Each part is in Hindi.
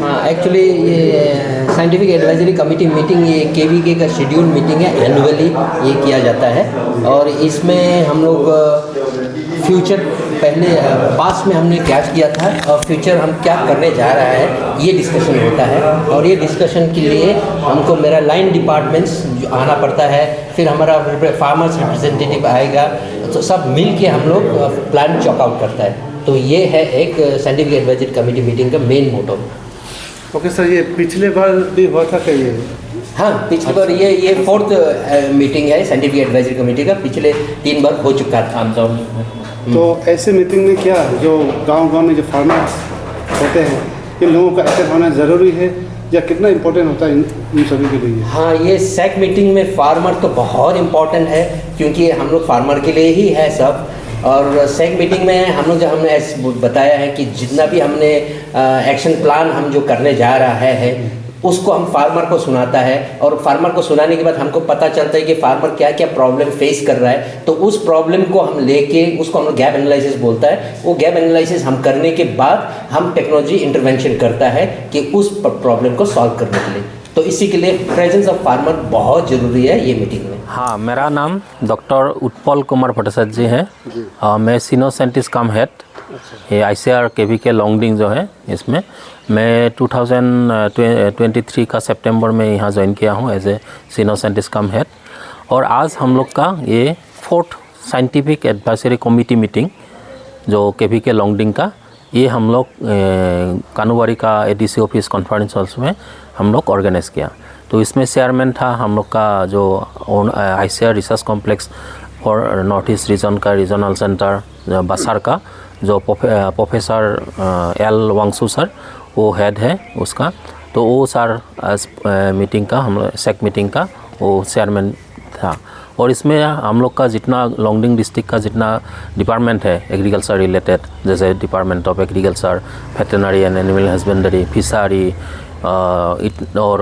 हाँ, एक्चुअली ये साइंटिफिक एडवाइजरी कमेटी मीटिंग ये केवीके का शेड्यूल मीटिंग है, एनुअली ये किया जाता है। और इसमें हम लोग फ्यूचर पहले पास्ट में हमने क्या किया था और फ्यूचर हम क्या करने जा रहा है, ये डिस्कशन होता है। और ये डिस्कशन के लिए हमको मेरा लाइन डिपार्टमेंट्स आना पड़ता है, फिर हमारा फार्मर्स रिप्रेजेंटेटिव आएगा, तो सब मिल के हम लोग प्लान चॉकआउट करता है। तो ये है एक साइंटिफिक एडवाइजरी कमेटी मीटिंग का मेन मोटो। ओके सर, ये पिछले बार भी हुआ था क्या ये? हाँ, पिछली बार ये 4th मीटिंग है साइंटिफिक एडवाइजरी कमेटी का, पिछले 3 बार हो चुका था। तो ऐसे मीटिंग में क्या जो गांव में जो फार्मर्स होते हैं, इन लोगों का अटेंड होना ज़रूरी है या कितना इम्पोर्टेंट होता है इन सभी के लिए? हाँ, ये सैक मीटिंग में फार्मर तो बहुत इम्पोर्टेंट है, क्योंकि हम लोग फार्मर के लिए ही है सब। और सैक मीटिंग में हम लोग हमने बताया है कि जितना भी हमने एक्शन प्लान हम जो करने जा रहा है उसको हम फार्मर को सुनाता है। और फार्मर को सुनाने के बाद हमको पता चलता है कि फार्मर क्या क्या प्रॉब्लम फेस कर रहा है, तो उस प्रॉब्लम को हम लेके उसको हम लोग गैप एनालिसिस बोलता है। वो गैप एनालिसिस हम करने के बाद हम टेक्नोलॉजी इंटरवेंशन करता है कि उस प्रॉब्लम को सॉल्व करने के लिए। तो इसी के लिए प्रेजेंस ऑफ फार्मर बहुत ज़रूरी है ये मीटिंग में। हाँ, मेरा नाम डॉक्टर उत्पल कुमार भट्टाचार्य जी है। मैं सीनियर साइंटिस्ट कम हेड ये ICAR KVK लॉन्गडिंग जो है, इसमें मैं 2023 का सितंबर में यहाँ ज्वाइन किया हूँ as a senior scientist cum head. और आज हम लोग का ये 4th scientific advisory committee meeting जो KVK लॉन्गडिंग का, ये हम लोग कानूबारी का ADC ऑफिस कॉन्फ्रेंस हॉल्स में हम लोग ऑर्गेनाइज़ किया। तो इसमें चेयरमैन था हम लोग का जो ICAR research complex for north east region का रीजनल सेंटर बसार का जो प्रोफेसर एल वांगसू सर, वो हेड है उसका। तो वो सर मीटिंग का हम सेक मीटिंग का वो चेयरमैन था। और इसमें हम लोग का जितना लॉन्गडिंग डिस्ट्रिक्ट का जितना डिपार्टमेंट है एग्रीकल्चर रिलेटेड, जैसे department of agriculture, veterinary and animal husbandry, fishery और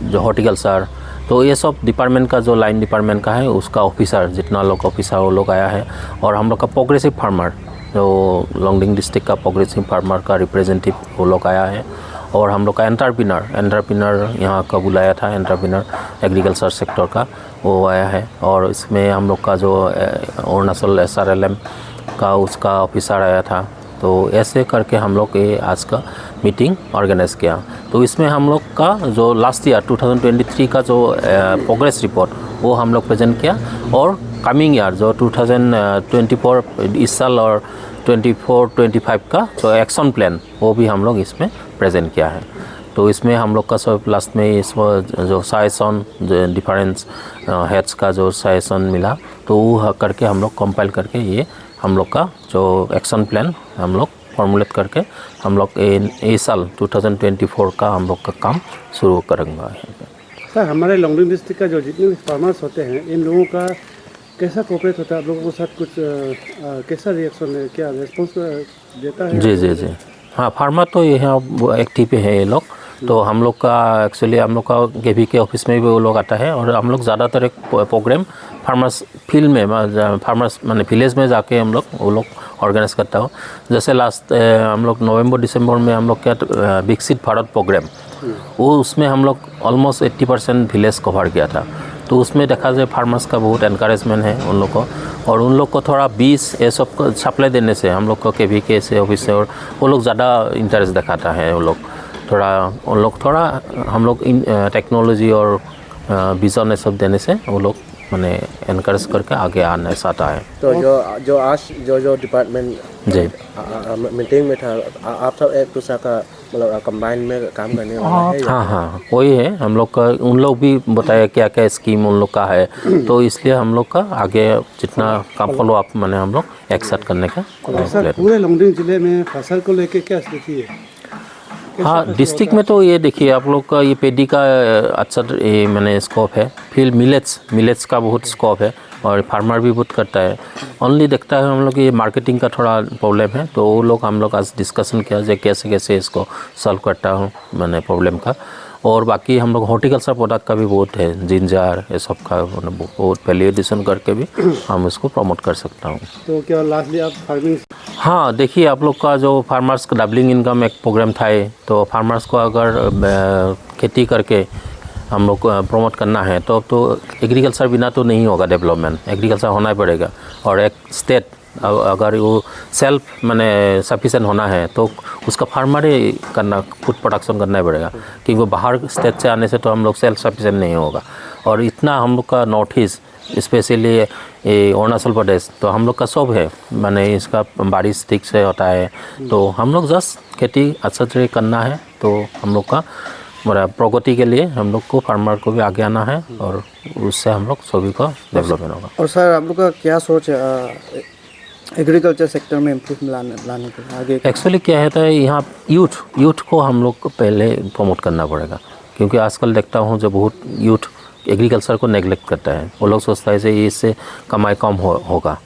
जो हॉर्टिकल्चर, तो ये सब डिपार्टमेंट का जो लाइन डिपार्टमेंट का है उसका ऑफिसर, जितना लोग ऑफिसर वो लोग आया है। और हम लोग का प्रोग्रेसिव फार्मर जो लॉन्गडिंग डिस्ट्रिक्ट का प्रोग्रेसिव फार्मर का रिप्रेजेंटेटिव वो लोग आया है। और हम लोग का एंटरप्रेन्योर यहाँ का बुलाया था, एंटरप्रेन्योर एग्रीकल्चर सेक्टर का वो आया है। और इसमें हम लोग का जो अरुणाचल SRLM का उसका ऑफिसर आया था। तो ऐसे करके हम लोग ये आज का मीटिंग ऑर्गेनाइज़ किया। तो इसमें हम लोग का जो लास्ट ईयर 2023 का जो प्रोग्रेस रिपोर्ट वो हम लोग प्रेजेंट किया। और कमिंग ईयर जो 2024 इस साल और 24-25 का जो एक्शन प्लान वो भी हम लोग इसमें प्रेजेंट किया है। तो इसमें हम लोग का सब लास्ट में इस जो सजेशन जो डिफरेंस हेड्स का जो सजेशन मिला, तो वो करके हम लोग कंपाइल करके ये हम लोग का जो एक्शन प्लान हम लोग फॉर्मुलेट करके हम लोग इस साल 2024 का हम लोग का काम शुरू करेंगे। सर, हमारे लॉन्गडिंग डिस्ट्रिक्ट का जो जितने भी फार्मर्स होते हैं, इन लोगों का कैसा कोऑपरेट होता है आप लोगों के साथ? कुछ कैसा रिएक्शन है, क्या रिस्पॉन्स देता है? जी हाँ, फार्मर तो यहाँ एक्टिव है ये लोग। तो हम लोग का एक्चुअली हम लोग का KVK ऑफिस में भी वो लोग आता है। और हम लोग ज़्यादातर एक प्रोग्राम फार्मर्स फील्ड में, फार्मर्स माने विलेज में जाके हम लोग वो लोग ऑर्गेनाइज करता हो। जैसे लास्ट हम लोग नवंबर-दिसंबर में हम लोग क्या विकसित भारत प्रोग्राम, वो उसमें हम लोग ऑलमोस्ट 80% विलेज कवर किया था। तो उसमें देखा जाए फार्मर्स का बहुत एनकरेजमेंट है उन लोग को। और उन लोग को थोड़ा बीज ये सब को सप्लाई देने से हम लोग को KVK से ऑफिस से और वो लोग ज़्यादा इंटरेस्ट दिखाता है। वो लोग थोड़ा हम लोग टेक्नोलॉजी और विजन ये सब देने से वो लोग मैंने एनकरेज करके आगे आना चाहता है। तो जो आज जो डिपार्टमेंट जी मीटिंग में था, आप सब एक दूसरे का मतलब कंबाइन में काम करने वाला है? हाँ, वही है। हम लोग का उन लोग भी बताया क्या क्या स्कीम उन लोग का है, तो इसलिए हम लोग का आगे जितना काम फॉलो अप मैंने हम लोग एक्सेप्ट करने का। सर, पूरे लॉन्गडिंग जिले में फसल को लेके क्या स्थिति है? हाँ, डिस्ट्रिक्ट में तो ये देखिए आप लोग का ये पेडी का अच्छा ये मैंने स्कोप है। फिर मिलेट्स का बहुत स्कोप है और फार्मर भी बहुत करता है। ओनली देखता है हम लोग ये मार्केटिंग का थोड़ा प्रॉब्लम है। तो वो लोग हम लोग आज डिस्कशन किया जाए कैसे इसको सॉल्व करता हूँ मैंने प्रॉब्लम का। और बाकी हम लोग हॉर्टिकल्चर प्रोडक्ट का भी बहुत है, जिंजर ये सब का बहुत वैल्यू एडिशन करके भी हम इसको प्रमोट कर सकता हूँ। तो क्या लास्टली आप फार्मिंग? हाँ, देखिए आप लोग का जो फार्मर्स का डबलिंग इनकम एक प्रोग्राम था, तो फार्मर्स को अगर खेती करके हम लोग प्रमोट करना है तो एग्रीकल्चर बिना तो नहीं होगा डेवलपमेंट, एग्रीकल्चर होना ही पड़ेगा। और एक स्टेट अगर वो सेल्फ माने सफिशेंट होना है तो उसका फार्मर ही करना, फूड प्रोडक्शन करना ही पड़ेगा, क्योंकि वो बाहर स्टेट से आने से तो हम लोग सेल्फ सफिशेंट नहीं होगा। और इतना हम लोग का north east specially Arunachal Pradesh तो हम लोग का सब है, माने इसका बारिश ठीक से होता है, तो हम लोग जस्ट खेती अच्छा से करना है, तो हम लोग का बड़ा प्रगति के लिए हम लोग को फार्मर को भी आगे आना है और उससे हम लोग सभी का डेवलपमेंट होगा। और सर आप लोग का क्या सोच है एग्रीकल्चर सेक्टर में इम्प्रूवमेंट लाने के आगे? एक्चुअली क्या है यहाँ यूथ को हम लोग को पहले प्रमोट करना पड़ेगा, क्योंकि आजकल देखता हूँ जो बहुत यूथ एग्रीकल्चर को नेगलेक्ट करता है। वो लोग सोचता है कि इससे कमाई कम होगा,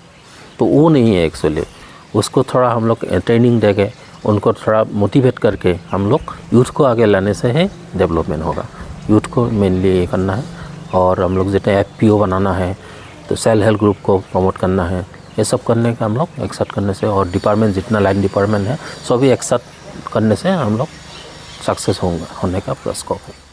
तो वो नहीं है एक्चुअली। उसको थोड़ा हम लोग ट्रेनिंग देके उनको थोड़ा मोटिवेट करके हम लोग यूथ को आगे लाने से ही डेवलपमेंट होगा। यूथ को मेनली ये करना है, और हम लोग जितना FPO बनाना है तो सेल्फ हेल्प ग्रुप को प्रमोट करना है, ये सब करने का हम लोग एक साथ करने से, और डिपार्टमेंट जितना लाइन डिपार्टमेंट है सभी एक साथ करने से हम लोग सक्सेस होने का पूरा स्कोप है।